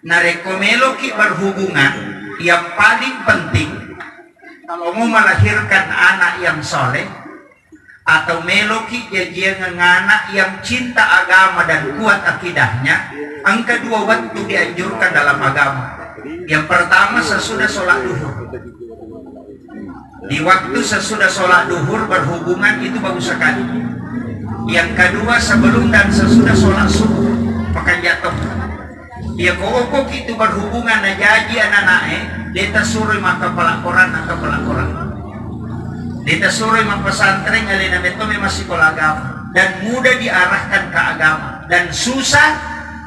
Nareko meloki berhubungan yang paling penting kalau mau melahirkan anak yang soleh, atau meloki janjian anak yang cinta agama dan kuat akidahnya. Angka dua waktu dianjurkan dalam agama. Yang pertama sesudah sholat duhur. Di waktu sesudah sholat duhur berhubungan itu bagus sekali. Yang kedua sebelum dan sesudah sholat subuh makan jatuh. Dia kokok itu berhubungan aja anak-anak dia suruh maka pelakoran dia suruh maka pesantren alina metode masih agama dan mudah diarahkan ke agama dan susah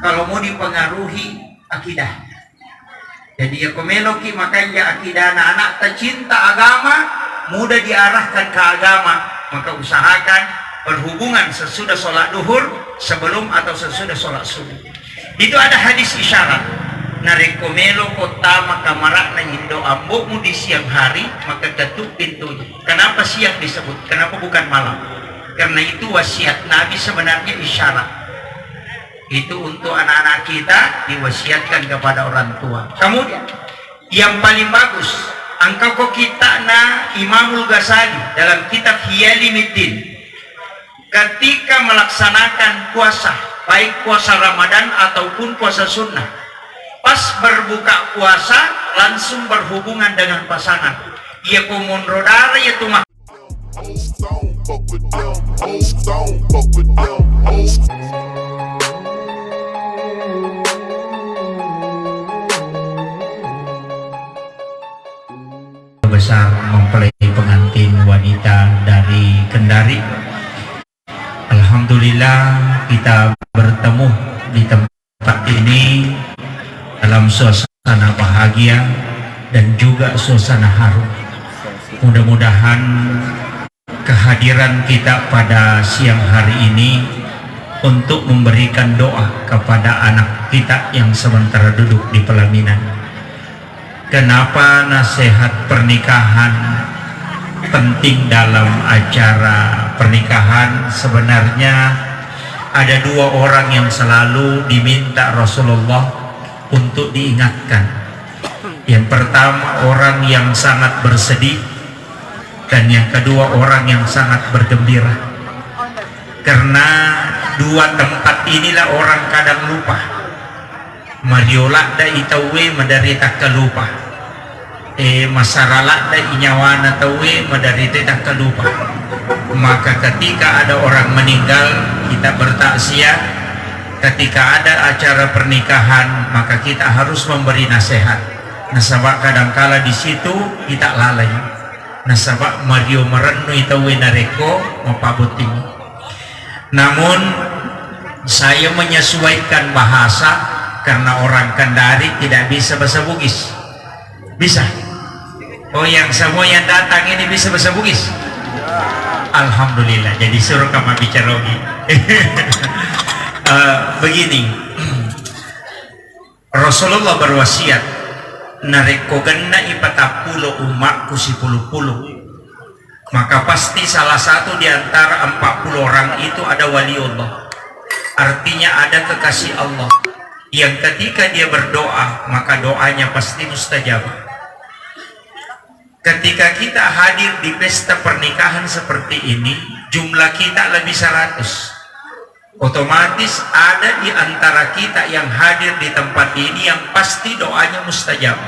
kalau mau dipengaruhi akidahnya. Jadi ya komeloki makanya akidah anak-anak tercinta agama mudah diarahkan ke agama, maka usahakan berhubungan sesudah sholat duhur sebelum atau sesudah sholat subuh. Itu ada hadis isyarat. Narekomelo kota maka marak nangindo ambokmu di siang hari maka ketuk pintunya. Kenapa siang disebut? Kenapa bukan malam? Karena itu wasiat Nabi sebenarnya isyarat. Itu untuk anak-anak kita diwasiatkan kepada orang tua. Kemudian yang paling bagus, angka kok kita na Imamul Ghazali dalam kitab Hiyalimuddin ketika melaksanakan puasa, baik puasa Ramadan ataupun puasa sunnah, pas berbuka puasa langsung berhubungan dengan pasangan. Ia pemondrodara yaitu besar mempelai pengantin wanita dari Kendari. Alhamdulillah kita bertemu di tempat ini dalam suasana bahagia dan juga suasana haru. Mudah-mudahan kehadiran kita pada siang hari ini untuk memberikan doa kepada anak kita yang sementara duduk di pelaminan. Kenapa nasihat pernikahan penting dalam acara pernikahan? Sebenarnya ada dua orang yang selalu diminta Rasulullah untuk diingatkan. Yang pertama orang yang sangat bersedih, dan yang kedua orang yang sangat bergembira. Karena dua tempat inilah orang kadang lupa. Mariola da itawe menderita kelupa. Masyarakat da inyawana tawe menderita tak kelupa. Maka ketika ada orang meninggal kita bertaksiah. Ketika ada acara pernikahan maka kita harus memberi nasihat. Nasabak kadangkala di situ kita lalai. Nasabak Mario merennu itawe nareko mapabuting. Namun saya menyesuaikan bahasa karena orang Kendari tidak bisa bahasa Bugis. Bisa? Oh, yang semua yang datang ini bisa bahasa Bugis? Alhamdulillah. Jadi suruh kamu bicara lagi. Begini, Rasulullah berwasiat nareko genna ipatapulo umatku si puluh-puluh, maka pasti salah satu di antara 40 orang itu ada waliullah, artinya ada kekasih Allah yang ketika dia berdoa maka doanya pasti mustajab. Ketika kita hadir di pesta pernikahan seperti ini, jumlah kita lebih 100, otomatis ada di antara kita yang hadir di tempat ini yang pasti doanya mustajab.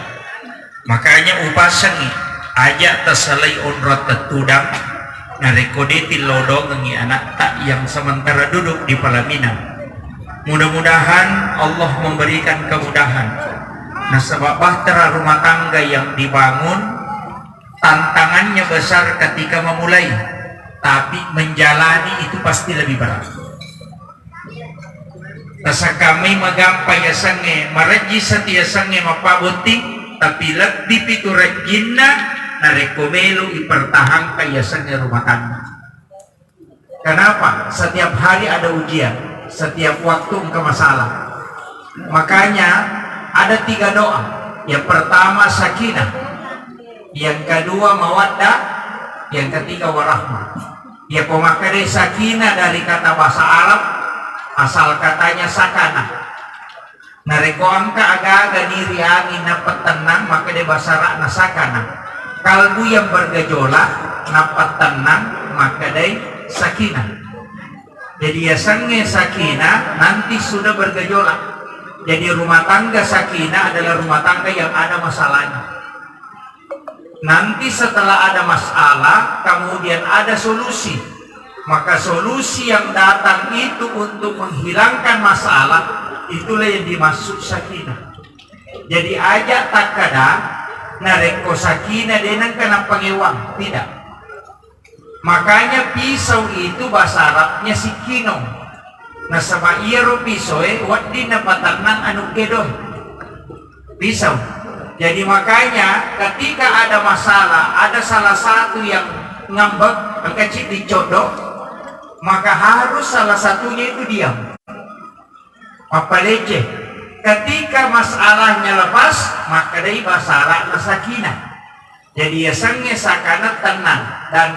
Makanya upasangi aja terselai onrot tetudang narekodeti lodong ngi anak tak yang sementara duduk di pelaminan. Mudah-mudahan Allah memberikan kemudahan. Nah, sebab bahtera rumah tangga yang dibangun tantangannya besar ketika memulai, tapi menjalani itu pasti lebih berat. Rasa kami magampai ya sange maraji setia sange mapabuting, tapi lebih pitu rajinna narekomelo ipertahan kaya sange rumah tangga. Kenapa? Setiap hari ada ujian, setiap waktu engkau masalah. Makanya ada 3 doa. Yang pertama sakinah, yang kedua mawaddah, yang ketiga warahmah. Ya pemakaian sakinah dari kata bahasa Arab, asal katanya sakana. Nareko angka aga-aga diri angin dapat tenang, maka dia basara nasakana. Kalbu yang bergejolak dapat tenang, maka dia sakinah. Jadi ya sange sakinah nanti sudah bergejolak. Jadi rumah tangga sakinah adalah rumah tangga yang ada masalahnya. Nanti setelah ada masalah, kemudian ada solusi. Maka solusi yang datang itu untuk menghilangkan masalah, itulah yang dimaksud sakinah. Jadi ajak takada nareko sakinah denang kena pangewang, tidak. Makanya pisau itu bahasa Arabnya sikino. Nah sama iro pisau wadi na patanang anu gedon. Pisau. Jadi makanya ketika ada masalah, ada salah satu yang ngambek, kecil dicodok, maka harus salah satunya itu diam. Apalagi ketika masalahnya lepas, maka dari basara sakinah. Jadi ya sange sakana tenang dan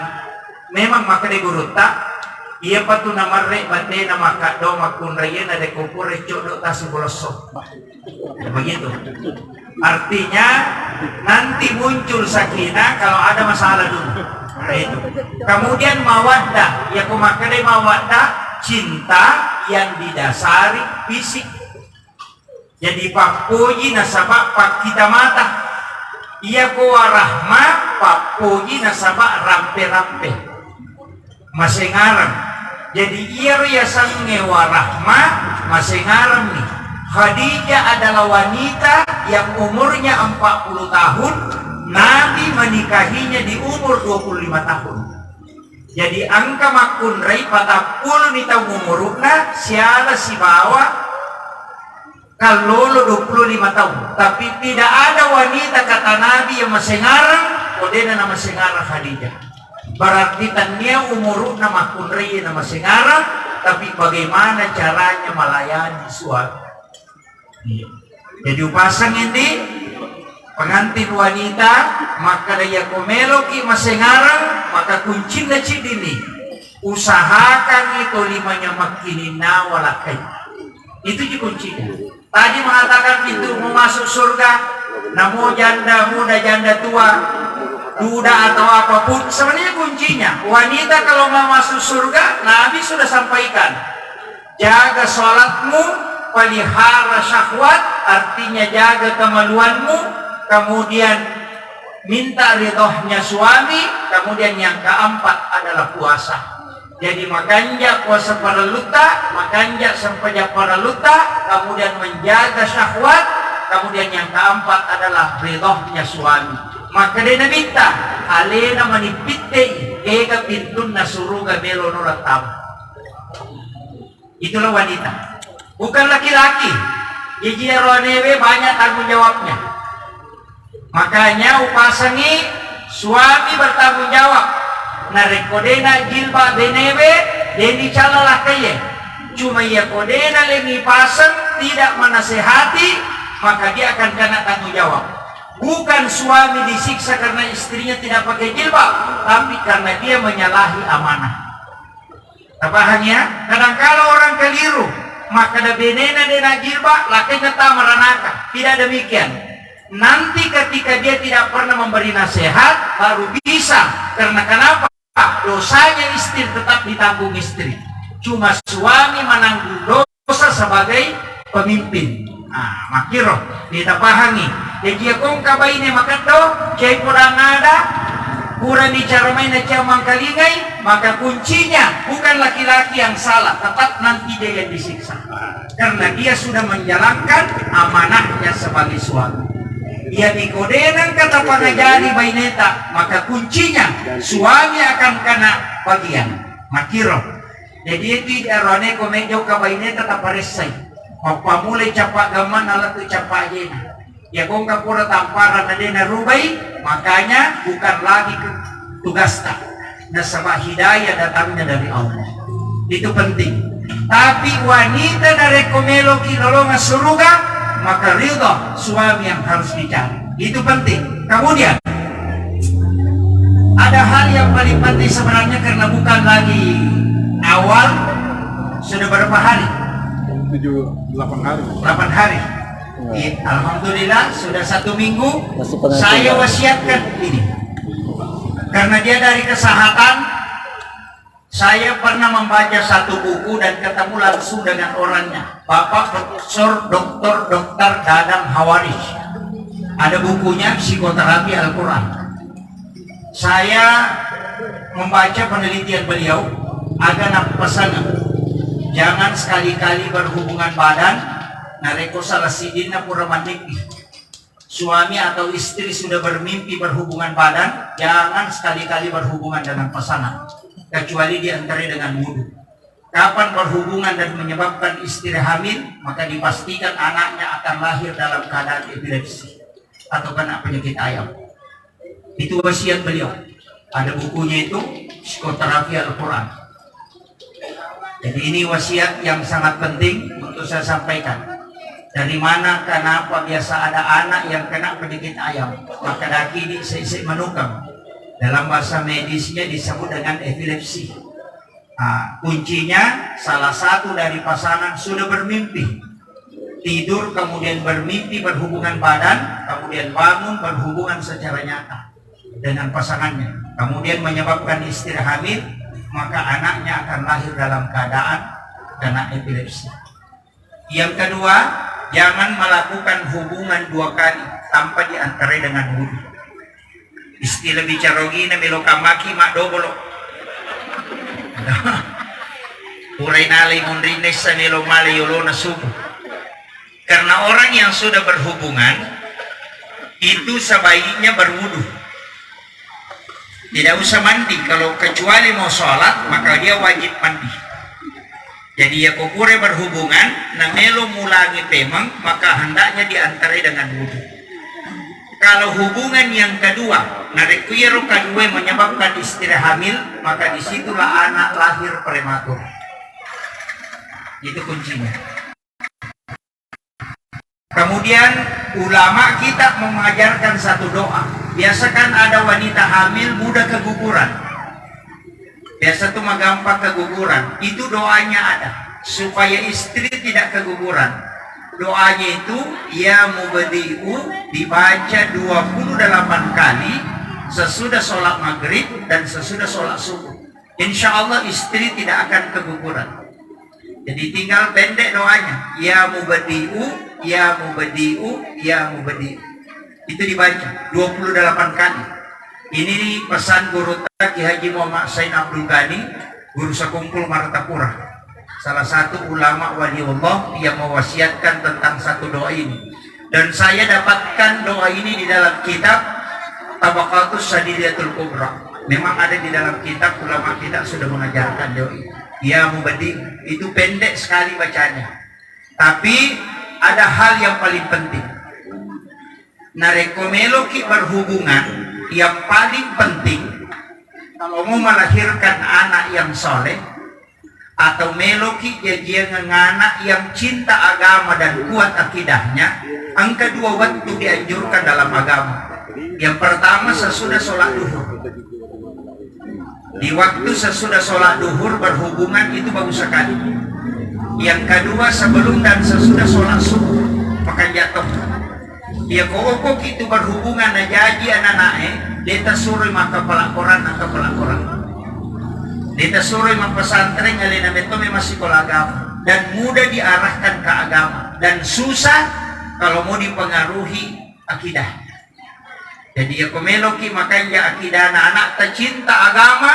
memang maka dari guruta ia patu namarre bate nama kado makun raya nade kupur recodok tasi bolosok. Begitu. Artinya nanti muncul sakinah kalau ada masalah dulu. Nah itu. Kemudian mawaddah, ya kumakade mawaddah, cinta yang didasari fisik. Jadi pak puji nasabak pak kita mata. Ia kuwa rahma pak puji nasabak rampe-rampe. Masih ngarang. Jadi ia riasan ngewa rahma masih ngarang nih. Khadijah adalah wanita yang umurnya 40 tahun, Nabi menikahinya di umur 25 tahun. Jadi angka makun rai patapul nita umuruna siala si bawa kalau 25 tahun. Tapi tidak ada wanita kata Nabi yang masih ngarang, kodena nama sengarang Khadijah. Berarti tania umuruna makun rai nama sengarang, tapi bagaimana caranya melayani suami. Jadi upasang ini pengantin wanita maka daya komeloki masengarang maka kunci na cidini usahakan itu limanya makinin nawalakai itu kuncinya. Tadi mengatakan pintu mau masuk surga namo janda muda janda tua duda atau apapun sebenarnya kuncinya wanita kalau mau masuk surga Nabi sudah sampaikan jaga sholatmu pelihara syahwat artinya jaga kemaluanmu kemudian minta ridhonya suami kemudian yang keempat adalah puasa. Jadi makanya puasa para luta makanya sampai para luta kemudian menjaga syahwat kemudian yang keempat adalah ridhonya suami. Maka dia minta alena manipitte ega pintun nasuruga belo nuratam. Itulah wanita. Bukan laki-laki. Jadi ronewe banyak tanggung jawabnya. Makanya upasangi suami bertanggung jawab. Narekodena jilbab benewe deni calalah kaya. Cuma ia kodena lengi pasang tidak menasehati maka dia akan kena tanggung jawab. Bukan suami disiksa karena istrinya tidak pakai jilbab, tapi karena dia menyalahi amanah. Pahanya? Kadang-kala orang keliru. Maka ada benena dena jilbab laki kata meranaka. Tidak demikian. Nanti ketika dia tidak pernah memberi nasihat baru bisa. Karena kenapa? Dosanya istri tetap ditanggung istri. Cuma suami menanggung dosa sebagai pemimpin. Nah, makiro kita pahami. Jadi akong kabaine makato, cai kurang ada, kurang dicaromai na cai mangkalingai, maka kuncinya bukan laki-laki yang salah, tetap nanti dia yang disiksa. Karena dia sudah menjalankan amanahnya sebagai suami. Ia dikodenan kata pangajari baineta, maka kuncinya suami akan kena bagian. Makiro. Jadi itu arone komejo ka baineta taparesay. Pamulay capak gaman alat tu capak jena. Ya kong kapura tamparan na din narubay, makanya bukan lagi tugasnya. Nasabah hidayah datangnya dari Allah. Itu penting. Tapi wanita dari komelo kinolongan suruga, maka ridho suami yang harus dicari. Itu penting. Kemudian ada hal yang paling penting sebenarnya karena bukan lagi awal, sudah berapa hari? 8 hari. 8 hari. Alhamdulillah sudah 1 minggu saya wasiatkan ini. Karena dia dari kesehatan, saya pernah membaca satu buku dan ketemu langsung dengan orangnya, Bapak Profesor Dr. Dadang Hawaris. Ada bukunya Psikoterapi Al-Quran. Saya membaca penelitian beliau, agak pesan, jangan sekali-kali berhubungan badan, nareko salah sidina pura mimpi. Suami atau istri sudah bermimpi berhubungan badan, jangan sekali-kali berhubungan dengan pasangan, kecuali diantara dengan wudu. Kapan berhubungan dan menyebabkan istri hamil, maka dipastikan anaknya akan lahir dalam keadaan epilepsi atau kena penyakit ayam. Itu wasiat beliau. Ada bukunya itu, Psikoterapi Al-Quran. Jadi ini wasiat yang sangat penting untuk saya sampaikan. Dari mana, kenapa biasa ada anak yang kena penyakit ayam, maka daki di seisik menukam. Dalam bahasa medisnya disebut dengan epilepsi. Nah, kuncinya salah satu dari pasangan sudah bermimpi. Tidur kemudian bermimpi berhubungan badan, kemudian bangun berhubungan secara nyata dengan pasangannya. Kemudian menyebabkan istri hamil, maka anaknya akan lahir dalam keadaan kena epilepsi. Yang kedua, jangan melakukan hubungan 2 kali tanpa diantarai dengan wudu. Istilah bicarogi na melokamaki mak dobolo. Uray nalay mundrines sa melomali yolo na subuh. Karena orang yang sudah berhubungan itu sebaiknya berwudu. Tidak usah mandi, kalau kecuali mau sholat maka dia wajib mandi. Jadi ya kokure berhubungan, na melo mulangi pemang, maka hendaknya diantarai dengan wudu. Kalau hubungan yang kedua, narekuiro kedua menyebabkan istri hamil, maka disitulah anak lahir prematur. Itu kuncinya. Kemudian ulama kita mengajarkan satu doa. Biasakan ada wanita hamil mudah keguguran. Biasa tuh mah gampang keguguran. Itu doanya ada supaya istri tidak keguguran. Doanya itu ya mubadi'u dibaca 28 kali sesudah sholat maghrib dan sesudah sholat subuh. Insya Allah istri tidak akan keguguran. Jadi tinggal pendek doanya. Ya mubadi'u, ya mubadi'u, ya mubadi'u. Itu dibaca 28 kali. Ini pesan guru Ki Haji Muhammad Said Abdul Ghani, guru sekumpul Martapura, salah satu ulama waliullah yang mewasiatkan tentang satu doa ini. Dan saya dapatkan doa ini di dalam kitab Tabaqatus Sadiriyatul Kubra. Memang ada di dalam kitab, ulama kita sudah mengajarkan doa ini. Ya mubadi, itu pendek sekali bacanya. Tapi ada hal yang paling penting. Narekomelo ki berhubungan yang paling penting kalau mau melahirkan anak yang soleh atau meloki dia anak yang cinta agama dan kuat akidahnya. Yang kedua waktu dianjurkan dalam agama. Yang pertama sesudah sholat duhur. Di waktu sesudah sholat duhur berhubungan itu bagus sekali. Yang kedua sebelum dan sesudah sholat subuh maka jatuh. Dia kokok itu berhubungan na jaji anak-anak deta suruh maka pelakoran atau pelakoran. Deta suruh maka pesantren ngalina beto memang sekolah agama dan mudah diarahkan ke agama dan susah kalau mau dipengaruhi akidah. Jadi ya komeloki makanya akidah anak-anak tercinta agama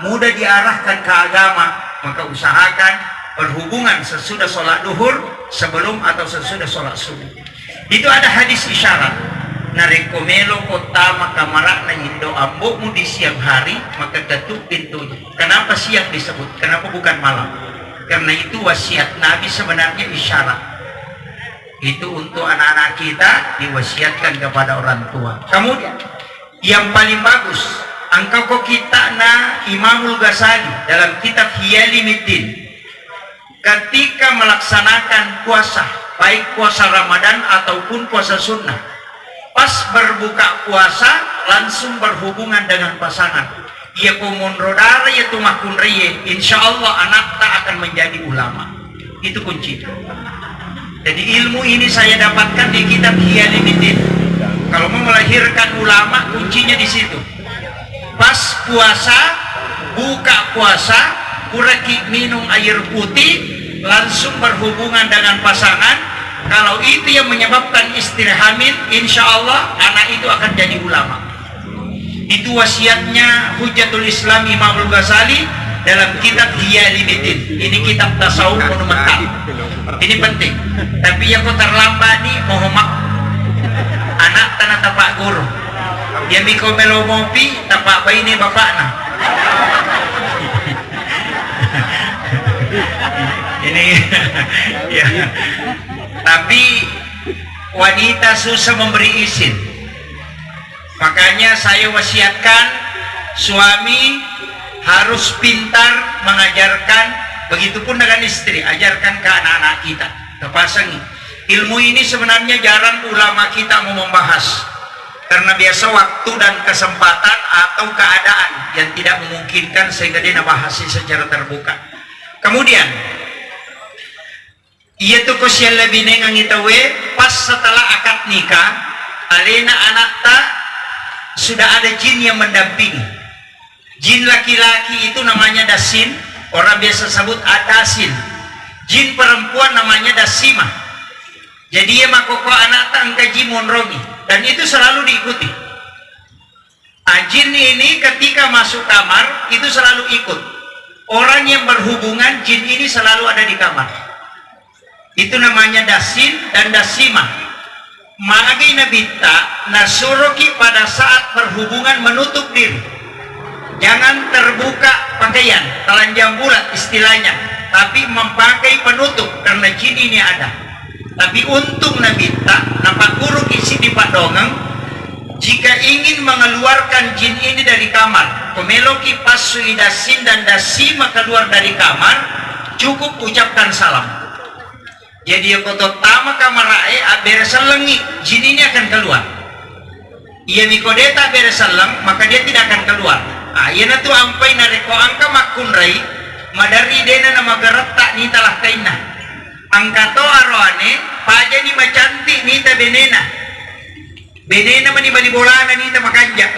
mudah diarahkan ke agama, maka usahakan berhubungan sesudah sholat duhur sebelum atau sesudah sholat subuh. Itu ada hadis isyarat. Narekomelo kota maka marak na hindo ambokmu di siang hari maka ketuk pintunya. Kenapa siang disebut? Kenapa bukan malam? Karena itu wasiat Nabi sebenarnya isyarat. Itu untuk anak-anak kita diwasiatkan kepada orang tua. Kemudian yang paling bagus, angka kok kita na Imamul Ghazali dalam kitab Hiyalimiddin ketika melaksanakan puasa, baik puasa Ramadan ataupun puasa sunnah, pas berbuka puasa langsung berhubungan dengan pasangan. Ia pemonrodara yaitu makun riye, insya Allah anak tak akan menjadi ulama. Itu kunci. Jadi ilmu ini saya dapatkan di kitab Ihya Ulumuddin. Kalau mau melahirkan ulama, kuncinya di situ. Pas puasa, buka puasa, kureki minum air putih, langsung berhubungan dengan pasangan. Kalau itu yang menyebabkan istri hamil, insya Allah anak itu akan jadi ulama. Itu wasiatnya Hujjatul Islam Imam Al-Ghazali dalam kitab Ihya Ulumuddin. Ini kitab tasawuf monumental. Ini penting. Tapi yang kau terlambat nih, mohon maaf. Anak tanah tapak guru. Dia miko melo mopi, tapak bayi ini bapak nah. Ini ya. Tapi wanita susah memberi izin. Makanya saya wasiatkan suami harus pintar mengajarkan, begitupun dengan istri, ajarkan ke anak-anak kita. Terpasangi. Ilmu ini sebenarnya jarang ulama kita mau membahas. Karena biasa waktu dan kesempatan atau keadaan yang tidak memungkinkan sehingga dia bahasnya secara terbuka. Kemudian, ia tuh kosial lebih nengang itawe pas setelah akad nikah, alena anak tak sudah ada jin yang mendampingi. Jin laki-laki itu namanya dasin, orang biasa sebut adasin. Jin perempuan namanya dasimah. Jadi ia makoko anak tak angkaji monrongi, dan itu selalu diikuti. Jin ini ketika masuk kamar itu selalu ikut. Orang yang berhubungan jin ini selalu ada di kamar. Itu namanya dasin dan dasimah. Maagi nabita nasuroki pada saat berhubungan menutup diri. Jangan terbuka pakaian, telanjang bulat istilahnya, tapi memakai penutup karena jin ini ada. Tapi untung nabita nampak guru kisi di Pak Dongeng, jika ingin mengeluarkan jin ini dari kamar, pemeloki pas suidasin dan dasima keluar dari kamar, cukup ucapkan salam. Jadi yang kotor tama kamar beresan lengi, jin ini akan keluar. Ia mikodeta beresan leng, maka dia tidak akan keluar. Ia tu ampai nareko angka makunrai, madari dena nama geretak ni talah kainah. Angkato aroane, paja ni macantik ni ta benena. Benena mani bali bolana ni ta makanja.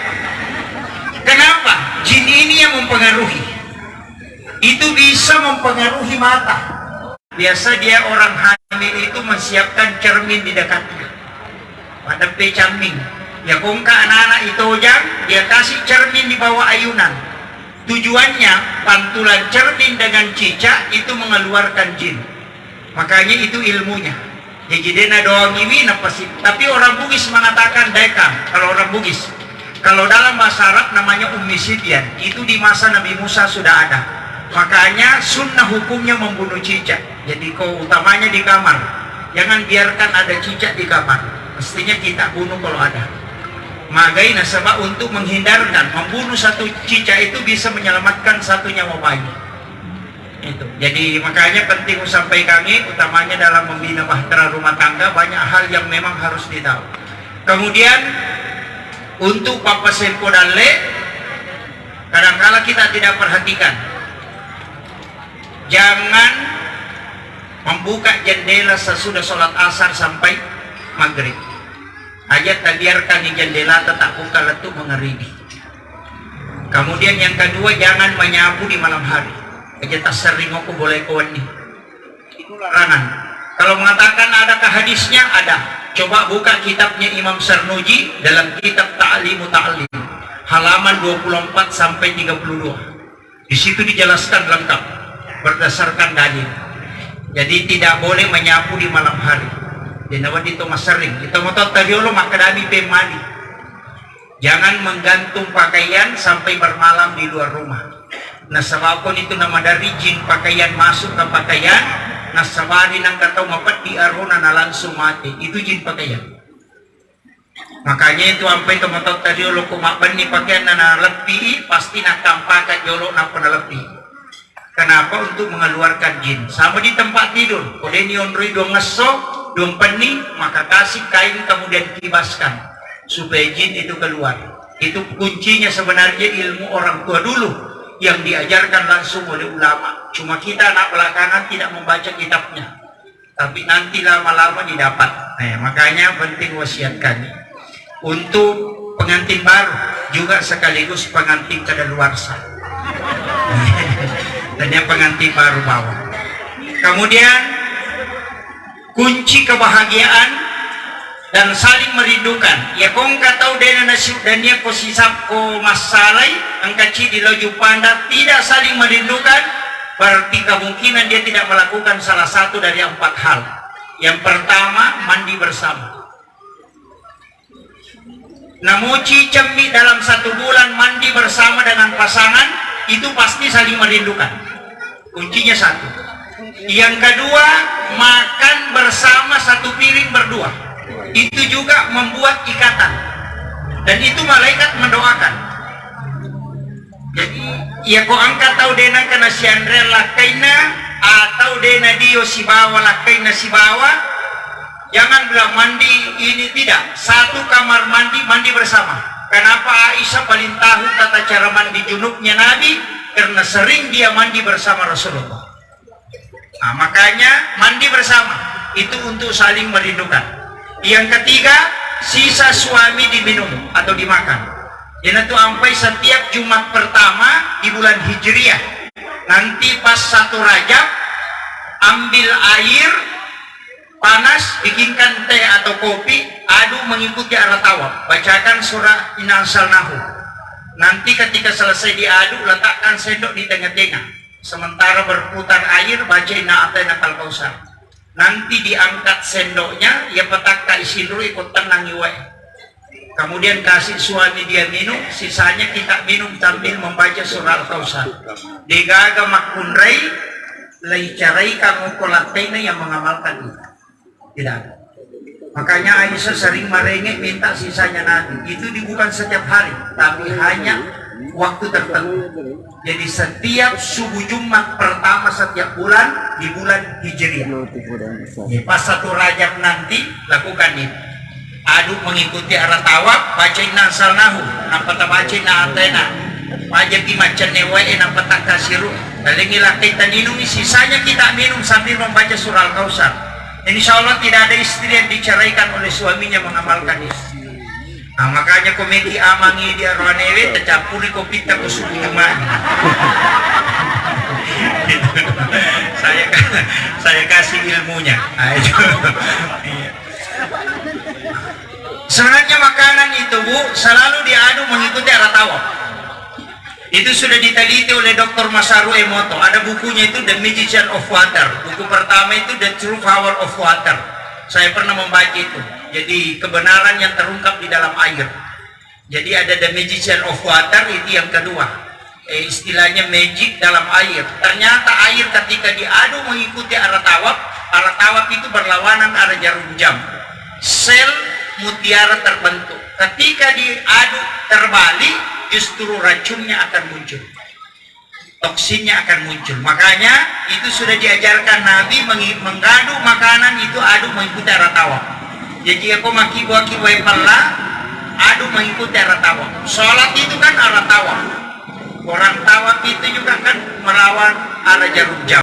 Kenapa? Jin ini yang mempengaruhi. Itu bisa mempengaruhi mata. Biasa dia orang hamil itu mensiapkan cermin di dekatnya. Pada cermin. Ya kongka anak-anak itu ojang, dia kasih cermin di bawah ayunan. Tujuannya pantulan cermin dengan cicak itu mengeluarkan jin. Makanya itu ilmunya. Ya jidena doang ini pasti. Tapi orang Bugis mengatakan deka. Kalau orang Bugis, kalau dalam bahasa Arab namanya Ummi Sibyan. Itu di masa Nabi Musa sudah ada. Makanya sunnah hukumnya membunuh cicak. Jadi kau utamanya di kamar. Jangan biarkan ada cicak di kamar. Mestinya kita bunuh kalau ada. Magai nasabah untuk menghindarkan. Membunuh satu cicak itu bisa menyelamatkan satu nyawa bayi. Itu. Jadi makanya penting sampai kami utamanya dalam membina bahtera rumah tangga banyak hal yang memang harus ditahu. Kemudian untuk Papa Sempo dan Le, kadangkala kita tidak perhatikan. Jangan membuka jendela sesudah sholat asar sampai maghrib. Ayat tak biarkan di jendela tetap buka letup mengeribi. Kemudian yang kedua, jangan menyapu di malam hari. Kita sering aku boleh kawan nih. Itu larangan. Kalau mengatakan adakah hadisnya? Ada. Coba buka kitabnya Imam Sarnuji dalam kitab Ta'limu Ta'lim. Halaman 24 sampai 32. Di situ dijelaskan lengkap berdasarkan dalil. Jadi tidak boleh menyapu di malam hari. Dinawan itu mas sering. Kita mau tahu tadi lo makadami pemali. Jangan menggantung pakaian sampai bermalam di luar rumah. Nah sebabkan itu nama dari jin pakaian masuk ke pakaian. Nah sabari nang katau mapat di arona na langsung mati. Itu jin pakaian. Makanya itu sampai teman-teman tadi lo kumapan ni pakaian na lepi pasti nak tampakan jolo na penalepi. Kenapa? Untuk mengeluarkan jin. Sama di tempat tidur. Kode ni onroi dong ngesok, dong pening, maka kasih kain kemudian kibaskan supaya jin itu keluar. Itu kuncinya sebenarnya ilmu orang tua dulu yang diajarkan langsung oleh ulama. Cuma kita anak belakangan tidak membaca kitabnya. tapi nanti lama-lama didapat. Nah, makanya penting wasiat kami untuk pengantin baru juga sekaligus pengantin kadaluarsa. Dan yang pengantin baru bawa. Kemudian kunci kebahagiaan dan saling merindukan. Ya kong katau dena nasib dan dia ko sisap ko masalai angkaci di loju panda tidak saling merindukan, berarti kemungkinan dia tidak melakukan salah satu dari 4 hal. Yang pertama, mandi bersama. Namuci cembi dalam 1 bulan mandi bersama dengan pasangan, itu pasti saling merindukan. Kuncinya 1. Yang kedua, makan bersama 1 piring berdua. Itu juga membuat ikatan. Dan itu malaikat mendoakan. Jadi, ya ko angkat tau dena kana si Andre lakaina atau dena dio si bawa lakaina si bawa. Jangan bilang mandi ini, tidak. 1 kamar mandi, mandi bersama. Kenapa Aisyah paling tahu tata cara mandi junubnya Nabi? Karena sering dia mandi bersama Rasulullah. Nah, makanya mandi bersama itu untuk saling merindukan. Yang ketiga, sisa suami diminum atau dimakan. Jadi itu sampai setiap Jumat pertama di bulan Hijriah. Nanti pas 1 Rajab, ambil air panas, bikinkan teh atau kopi, aduk mengikuti arah tawaf. Bacakan surah Inna Anzalnahu. Nanti ketika selesai diaduk, letakkan sendok di tengah-tengah. Sementara berputar air, baca Inna A'tainakal Kautsar. Nanti diangkat sendoknya, ya petak isi dulu, ikut tenang iwe. Kemudian kasih suami dia minum, sisanya kita minum sambil membaca surah Al-Kautsar. Digaga makunrai, lai carai kamu kolatena yang mengamalkan itu. Tidak ada. Makanya Aisyah sering merengek minta sisanya Nabi. Itu bukan setiap hari, tapi hanya waktu tertentu. Jadi setiap subuh Jumat pertama setiap bulan di bulan Hijriah. Pas 1 Rajab nanti lakukan ini. Aduk mengikuti arah tawaf, baca Inna Anzalnahu, nampak baca Inna A'taina. Pajaki macam newae nampak tak kasiru. Dalengilah kita minum, sisanya kita minum sambil membaca surah Al-Kautsar. Insya Allah tidak ada istri yang diceraikan oleh suaminya mengamalkan istri. Nah, makanya komedi amangi dia roanewe tercampuri kopi tak kusuku cuma. saya kasih ilmunya. Sebenarnya makanan itu Bu selalu diaduk mengikuti arah tawaf. Itu sudah diteliti oleh Dr. Masaru Emoto. Ada bukunya itu The Magician of Water. Buku pertama itu The True Power of Water. Saya pernah membaca itu. Jadi kebenaran yang terungkap di dalam air. Jadi ada The Magician of Water, itu yang kedua. Istilahnya magic dalam air. Ternyata air ketika diaduk mengikuti arah tawaf itu berlawanan arah jarum jam. Sel mutiara terbentuk. Ketika diaduk terbalik, justru racunnya akan muncul, toksinnya akan muncul. Makanya itu sudah diajarkan Nabi mengadu makanan itu aduk mengikuti arah tawaf. Jadi aku maki wae pala aduk mengikuti arah tawaf. Sholat itu kan arah tawaf. Orang tawaf itu juga kan melawan arah jarum jam.